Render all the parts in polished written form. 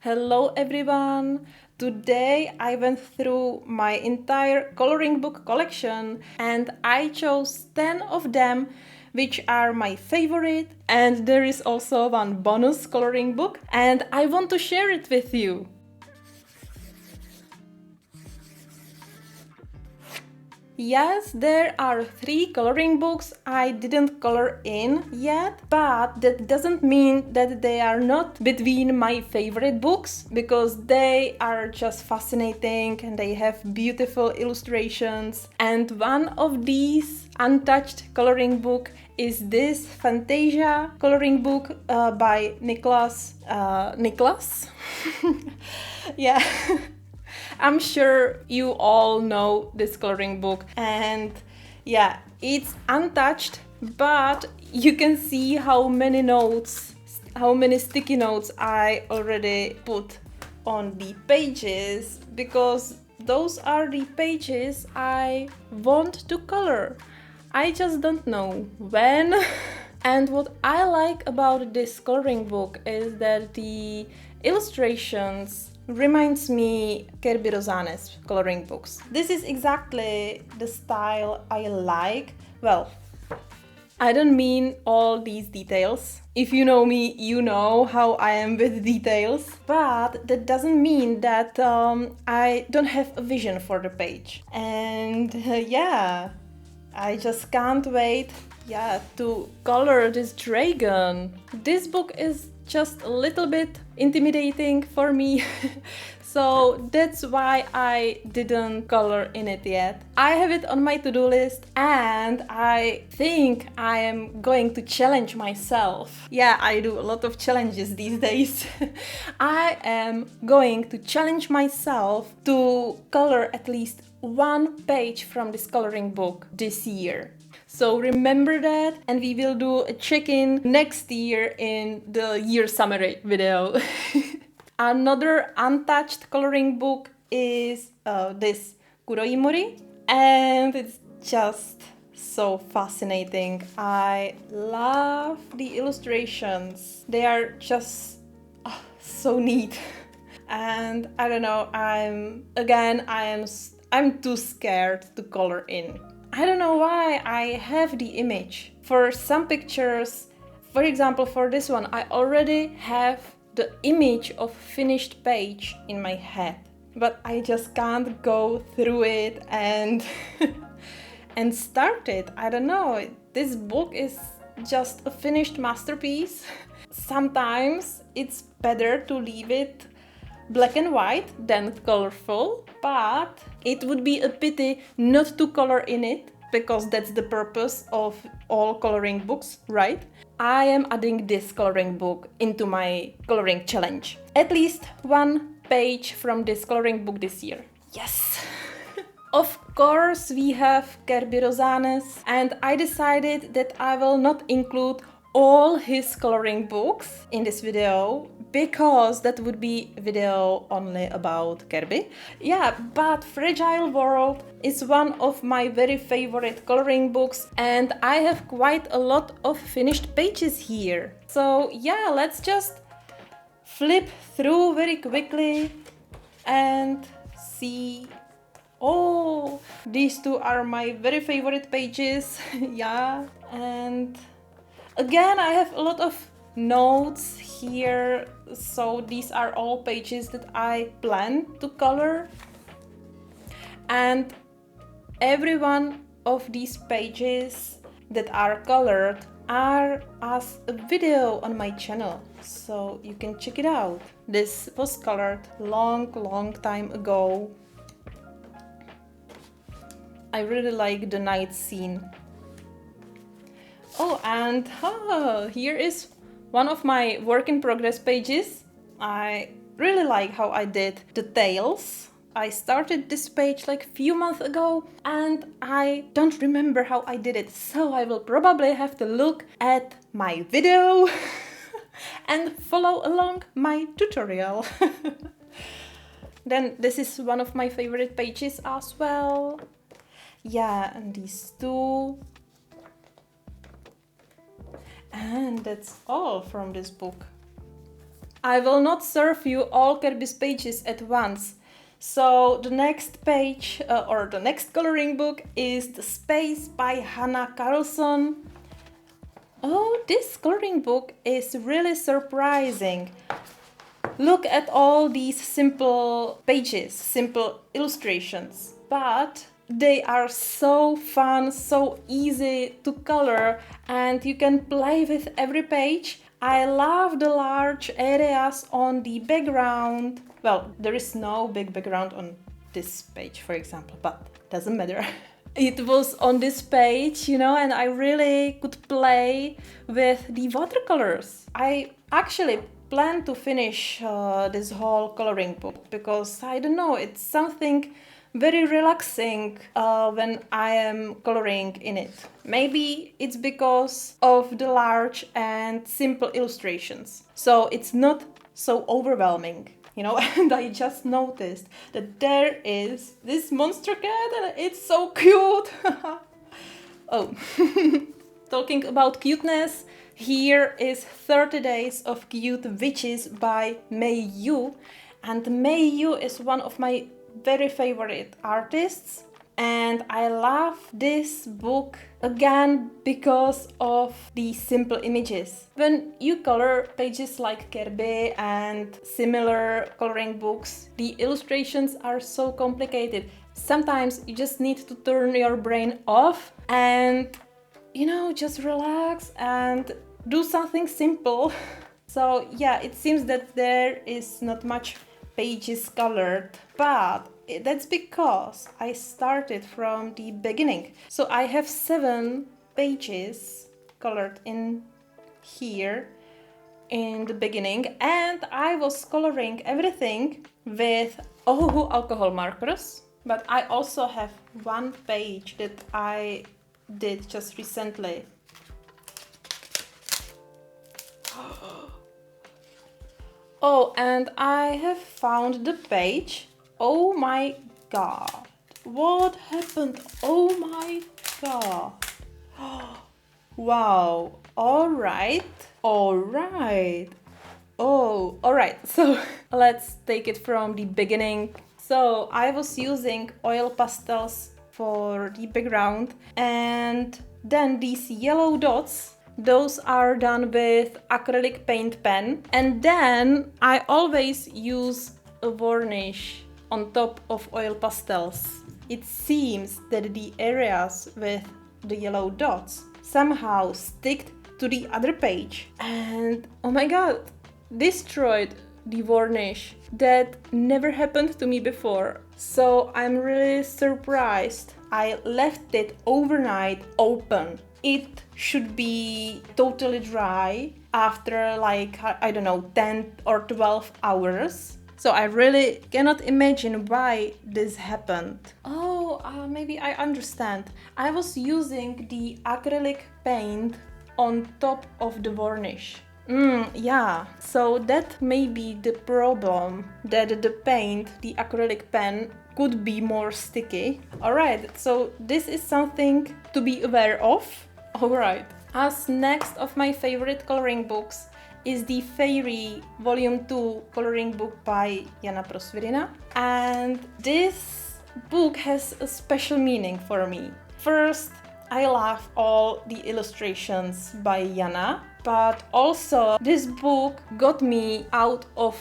Hello everyone! Today I went through my entire coloring book collection and I chose 10 of them which are my favorite, and there is also one bonus coloring book and I want to share it with you. Yes, there are 3 coloring books I didn't color in yet, but that doesn't mean that they are not between my favorite books, because they are just fascinating and they have beautiful illustrations. And one of these untouched coloring book is this Fantasia coloring book by Niklas. Yeah. I'm sure you all know this coloring book, and yeah, it's untouched, but you can see how many notes, how many sticky notes I already put on the pages, because those are the pages I want to color. I just don't know when. And what I like about this coloring book is that the illustrations reminds me Kerby Rosanes coloring books. This is exactly the style I like. Well, I don't mean all these details. If you know me, you know how I am with details. But that doesn't mean that I don't have a vision for the page. And yeah, I just can't wait, to color this dragon. This book is just a little bit intimidating for me. So that's why I didn't color in it yet. I have it on my to-do list and I think I am going to challenge myself. Yeah, I do a lot of challenges these days. I am going to challenge myself to color at least one page from this coloring book this year. So remember that, and we will do a check-in next year in the year summary video. Another untouched coloring book is this Kuroimori, and it's just so fascinating. I love the illustrations. They are just so neat. And I don't know, I'm too scared to color in. I don't know why I have the image. For some pictures, for example, for this one, I already have the image of finished page in my head, but I just can't go through it and and start it. I don't know. This book is just a finished masterpiece. Sometimes it's better to leave it black and white than colorful, but it would be a pity not to color in it, because that's the purpose of all coloring books, right? I am adding this coloring book into my coloring challenge. At least one page from this coloring book this year. Yes! Of course, we have Kerby Rosanes, and I decided that I will not include all his coloring books in this video, because that would be a video only about Kerby. Yeah, but Fragile World is one of my very favorite coloring books, and I have quite a lot of finished pages here. So yeah, let's just flip through very quickly and see. Oh, these two are my very favorite pages. Yeah, and again, I have a lot of notes here, so these are all pages that I plan to color. And every one of these pages that are colored are as a video on my channel, so you can check it out. This was colored long time ago. I really like the night scene. Oh, and here is one of my work in progress pages. I really like how I did the tails. I started this page like a few months ago and I don't remember how I did it, so I will probably have to look at my video and follow along my tutorial. Then this is one of my favorite pages as well. Yeah, and these two. And that's all from this book. I will not serve you all Kirby's pages at once. So the next page or the next coloring book is The Space by Hannah Carlson. Oh, this coloring book is really surprising. Look at all these simple pages, simple illustrations, but they are so fun, so easy to color, and you can play with every page. I love the large areas on the background. Well, there is no big background on this page, for example, but doesn't matter. It was on this page, and I really could play with the watercolors. I actually plan to finish this whole coloring book because I don't know, it's something very relaxing when I am coloring in it. Maybe it's because of the large and simple illustrations, so it's not so overwhelming. And I just noticed that there is this monster cat and it's so cute. Oh, talking about cuteness, here is 30 Days of Cute Witches by Mei Yu. And Mei Yu is one of my very favorite artists. And I love this book again because of the simple images. When you color pages like Kirby and similar coloring books, the illustrations are so complicated. Sometimes you just need to turn your brain off and, just relax and do something simple. So yeah, it seems that there is not much pages colored, but that's because I started from the beginning. So I have 7 pages colored in here in the beginning, and I was coloring everything with Ohuhu alcohol markers. But I also have 1 page that I did just recently. Oh, and I have found the page. Oh my god. What happened? Oh my god. Wow. Alright. Alright. Oh, alright. So let's take it from the beginning. So I was using oil pastels for the background, and then these yellow dots, those are done with acrylic paint pen, and then I always use a varnish on top of oil pastels. It seems that the areas with the yellow dots somehow stick to the other page, and oh my god, destroyed the varnish. That never happened to me before, so I'm really surprised. I left it overnight open. It should be totally dry after like, I don't know, 10 or 12 hours. So I really cannot imagine why this happened. Oh, maybe I understand. I was using the acrylic paint on top of the varnish. Yeah, so that may be the problem, that the paint, the acrylic pen, could be more sticky. Alright, so this is something to be aware of. Alright, as next of my favorite coloring books is the Fairy Volume 2 coloring book by Jana Prosvirina. And this book has a special meaning for me. First, I love all the illustrations by Jana, but also this book got me out of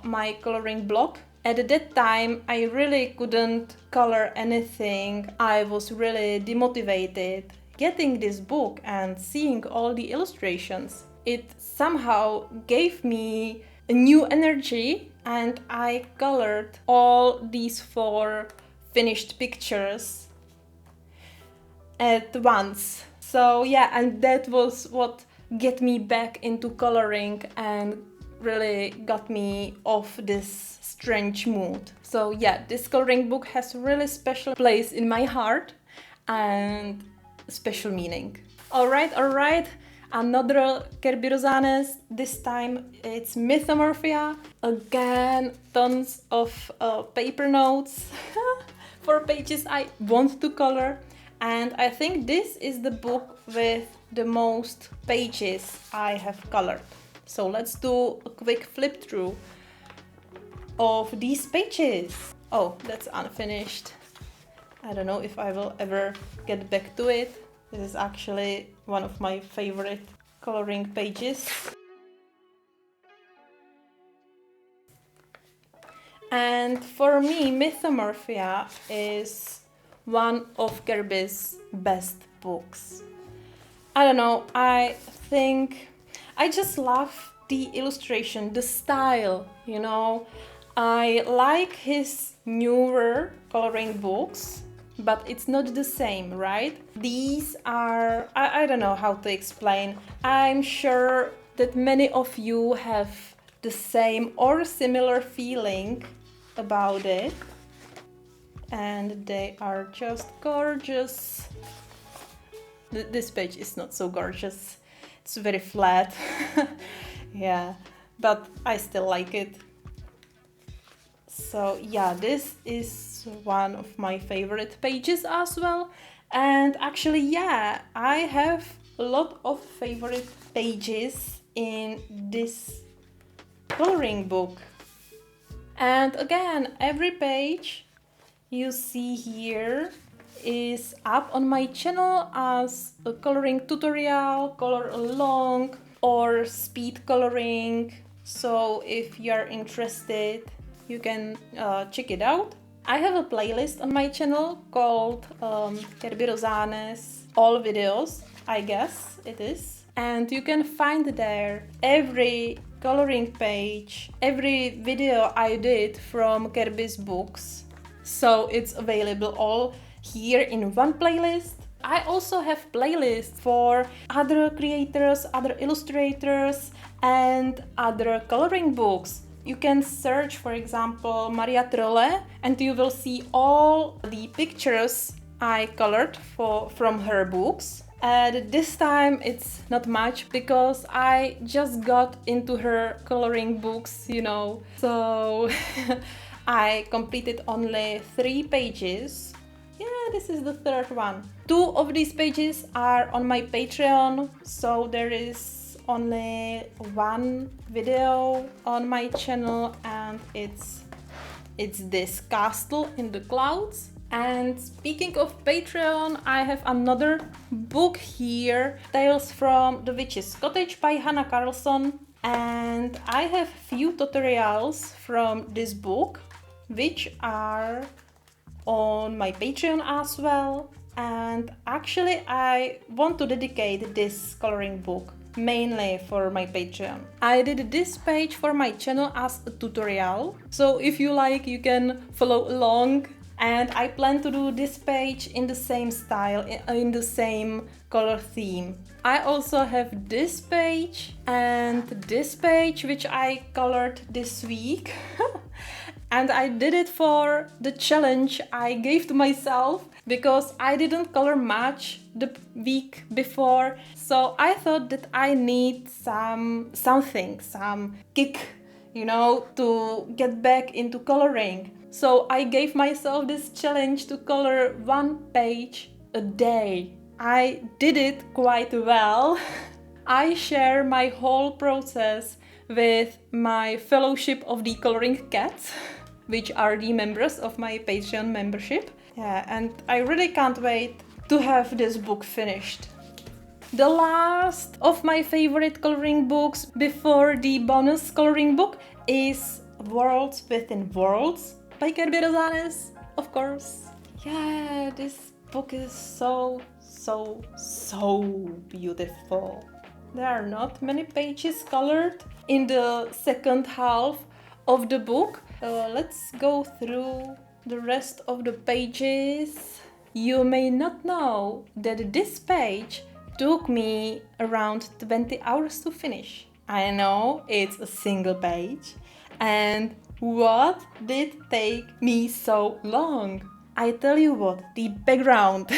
my coloring block. At that time, I really couldn't color anything. I was really demotivated. Getting this book and seeing all the illustrations, it somehow gave me a new energy, and I colored all these 4 finished pictures at once. So yeah, and that was what get me back into coloring and really got me off this strange mood. So yeah, this coloring book has a really special place in my heart and special meaning. Alright, another Kirby Rosanes. This time it's Mythomorphia. Again, tons of paper notes for pages I want to color. And I think this is the book with the most pages I have colored. So let's do a quick flip through of these pages. Oh, that's unfinished. I don't know if I will ever get back to it. This is actually one of my favorite coloring pages. And for me, Mythomorphia is one of Gurri's best books. I don't know, I think I just love the illustration, the style, you know. I like his newer coloring books, but it's not the same, right? These are, I don't know how to explain. I'm sure that many of you have the same or similar feeling about it. And they are just gorgeous. This page is not so gorgeous. It's very flat. Yeah, but I still like it. So yeah, this is one of my favorite pages as well. And actually, yeah, I have a lot of favorite pages in this coloring book. And again, every page you see here is up on my channel as a coloring tutorial, color along, or speed coloring. So if you're interested, you can check it out. I have a playlist on my channel called Gurri Rosanes All Videos, I guess it is. And you can find there every coloring page, every video I did from Gurri's books. So it's available all here in one playlist. I also have playlists for other creators, other illustrators, and other coloring books. You can search, for example, Maria Trolle, and you will see all the pictures I colored from her books. And this time it's not much because I just got into her coloring books, you know. So I completed only 3 pages. Yeah, this is the 3rd one. 2 of these pages are on my Patreon, so there is only 1 video on my channel, and it's this castle in the clouds. And speaking of Patreon, I have another book here, Tales from the Witch's Cottage by Hannah Carlson. And I have few tutorials from this book, which are on my Patreon as well. And actually I want to dedicate this coloring book mainly for my Patreon. I did this page for my channel as a tutorial, so if you like, you can follow along. And I plan to do this page in the same style, in the same color theme. I also have this page and this page, which I colored this week. And I did it for the challenge I gave to myself because I didn't color much the week before. So I thought that I need some kick, you know, to get back into coloring. So I gave myself this challenge to color 1 page a day. I did it quite well. I share my whole process with my Fellowship of the Coloring Cats, which are the members of my Patreon membership. Yeah, and I really can't wait to have this book finished. The last of my favorite coloring books before the bonus coloring book is Worlds Within Worlds by Gurri Rosanes, of course. Yeah, this book is so beautiful. There are not many pages colored in the second half of the book. Let's go through the rest of the pages. You may not know that this page took me around 20 hours to finish. I know it's a single page, and what did take me so long? I tell you what, the background.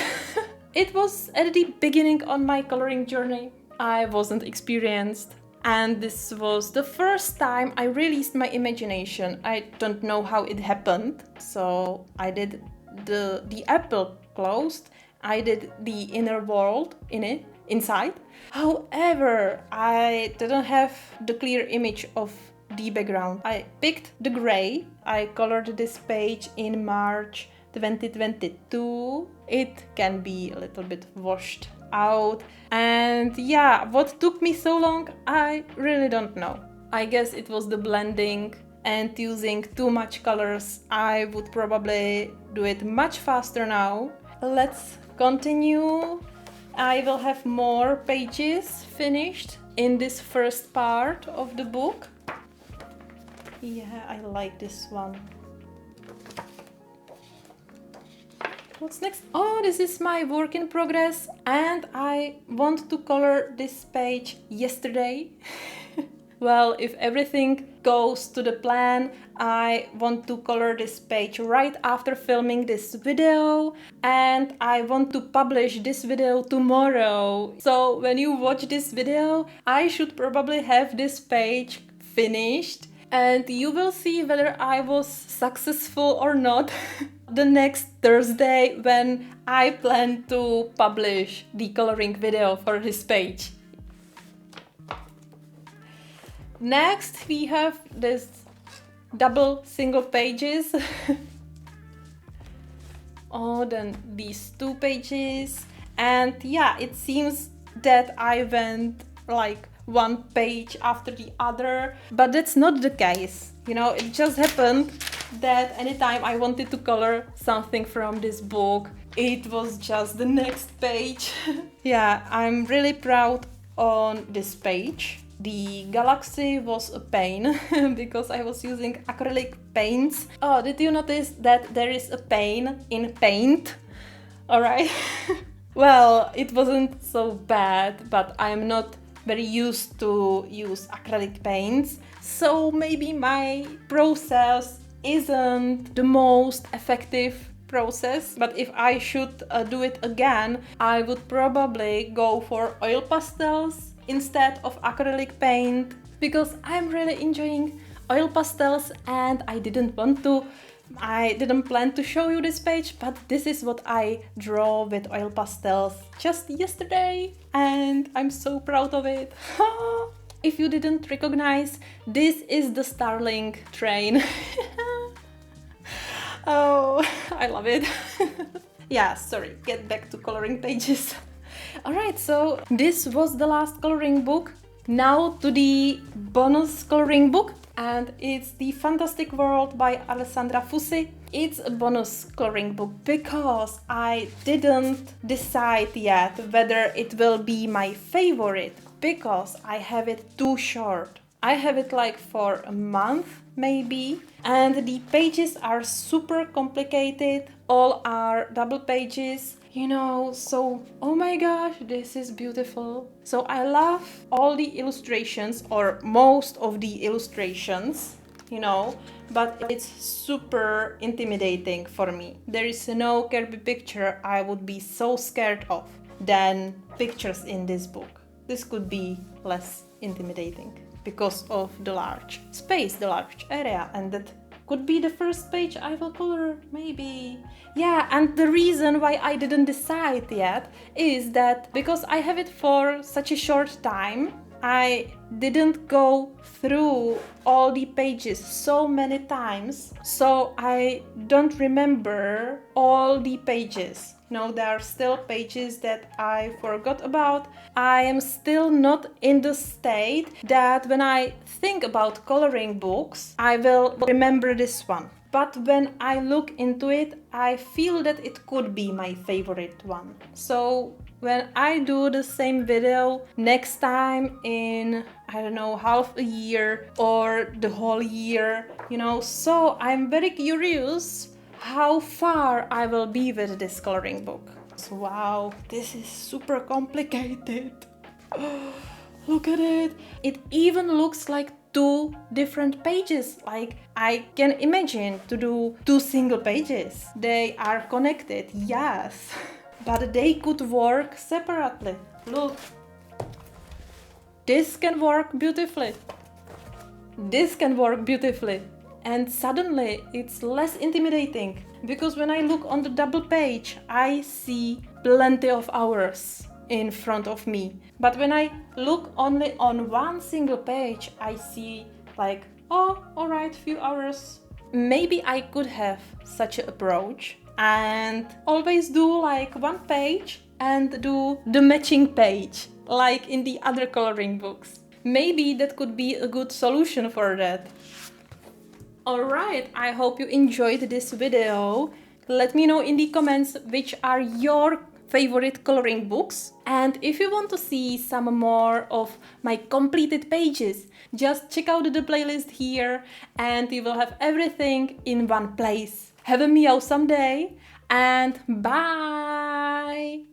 It was at the beginning on my coloring journey. I wasn't experienced, and this was the first time I released my imagination. I don't know how it happened, so I did the apple closed. I did the inner world in inside. However, I didn't have the clear image of the background. I picked the gray. I colored this page in March 2022. It can be a little bit washed out. And yeah, what took me so long, I really don't know. I guess it was the blending and using too much colors. I would probably do it much faster now. Let's continue. I will have more pages finished in this first part of the book. Yeah, I like this one. What's next? Oh, this is my work in progress, and I want to color this page yesterday. Well, if everything goes to the plan, I want to color this page right after filming this video, and I want to publish this video tomorrow. So when you watch this video, I should probably have this page finished, and you will see whether I was successful or not the next Thursday when I plan to publish the coloring video for this page. Next, we have this double single pages. Oh, then these 2 pages. And yeah, it seems that I went like 1 page after the other, but that's not the case. You know, it just happened that anytime I wanted to color something from this book, it was just the next page. Yeah, I'm really proud on this page. The galaxy was a pain because I was using acrylic paints. Oh, did you notice that there is a pain in paint? Alright. Well, it wasn't so bad, but I'm not very used to use acrylic paints. So maybe my process isn't the most effective process, but if I should do it again, I would probably go for oil pastels instead of acrylic paint, because I'm really enjoying oil pastels, and I didn't plan to show you this page, but this is what I draw with oil pastels just yesterday, and I'm so proud of it. If you didn't recognize, this is the Starling train. Oh, I love it. Yeah, sorry, get back to coloring pages. Alright, so this was the last coloring book. Now to the bonus coloring book, and it's The Fantastic World by Alessandra Fusi. It's a bonus coloring book because I didn't decide yet whether it will be my favorite, because I have it too short. I have it like for a month maybe, and the pages are super complicated. All are double pages, you know, so oh my gosh, this is beautiful. So I love all the illustrations, or most of the illustrations, you know, but it's super intimidating for me. There is no Kirby picture I would be so scared of than pictures in this book. This could be less intimidating because of the large space, the large area, and that could be the first page I will color, maybe. Yeah, and the reason why I didn't decide yet is that because I have it for such a short time, I didn't go through all the pages so many times, so I don't remember all the pages. No, there are still pages that I forgot about. I am still not in the state that when I think about coloring books, I will remember this one. But when I look into it, I feel that it could be my favorite one. So when I do the same video next time in, I don't know, half a year or the whole year, you know, so I'm very curious how far I will be with this coloring book. So, wow, this is super complicated. Look at it. It even looks like 2 different pages. Like, I can imagine to do 2 single pages. They are connected, yes, but they could work separately. Look. This can work beautifully. This can work beautifully. And suddenly it's less intimidating, because when I look on the double page, I see plenty of hours in front of me. But when I look only on one single page, I see like, oh, alright, few hours. Maybe I could have such an approach and always do like one page and do the matching page, like in the other coloring books. Maybe that could be a good solution for that. Alright, I hope you enjoyed this video. Let me know in the comments which are your favorite coloring books, and if you want to see some more of my completed pages, just check out the playlist here and you will have everything in one place. Have a meow someday and bye!